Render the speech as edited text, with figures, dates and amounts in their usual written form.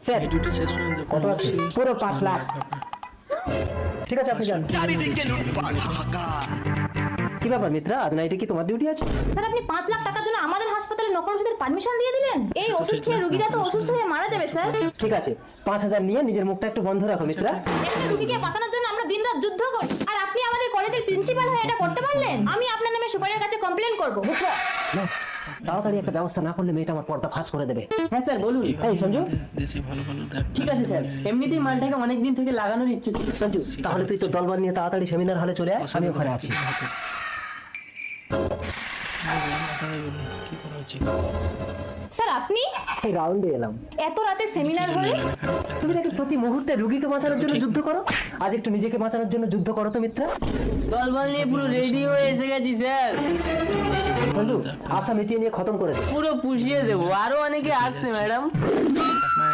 Sir ভিডিওটা শেষ পর্যন্ত কত আছে? পুরো 5 লাখ। ঠিক আছে আপনি যান। কি ব্যাপার মিত্রা, আজ নাইটে কি তোমার ডিউটি আছে? স্যার আপনি 5 লাখ টাকার জন্য আমাদের হাসপাতালে নকল ওষুধের পারমিশন দিয়ে দিলেন? এই ওষুধ খেয়ে রোগীরা তো অসুস্থ হয়ে মারা যাবে স্যার। ঠিক আছে 5000 নিয়ে নিজের মুখটা একটু বন্ধ রাখো মিত্রা। একটা রোগীকে বাঁচানোর জন্য আমরা দিনরাত যুদ্ধ করি, আর আপনি আমাদের কলেজের প্রিন্সিপাল হয়ে এটা করতে পারলেন? আমি আপনার নামে সুপারের কাছে কমপ্লেন করব। মিত্রা না, তাড়াতাড়ি একটা ব্যবস্থা না করলে মেয়েটা আমার পর্দা ফাঁস করে দেবে। হ্যাঁ স্যার বলুন। এই সঞ্জু, দেশে ভালো ভালো ডাক্তার ঠিক আছে স্যার, এমনিতেই মালটাকে অনেক দিন থেকে লাগানোর ইচ্ছে ছিল। সঞ্জু তাহলে তুই তো দলবল নিয়ে তাড়াতাড়ি সেমিনার হলে চলে আয়, আমি ওখানে আছি। তাহলে বলুন কি করা উচিত? স্যার আপনি এই রাউন্ডে এলাম। এত রাতে সেমিনার হলে? তুমি নাকি প্রতি মুহূর্তে রোগীকে বাঁচানোর জন্য যুদ্ধ করো, আজ একটু নিজেকে বাঁচানোর জন্য যুদ্ধ করো তো মিত্রা। দলবল নিয়ে পুরো রেডি হয়ে এসে গেছি স্যার, সঞ্জু আশা মিটিয়ে নিয়ে খতম করে দে। পুরো পুষিয়ে দেবো। আরো অনেকে আসছে ম্যাডাম। আপনার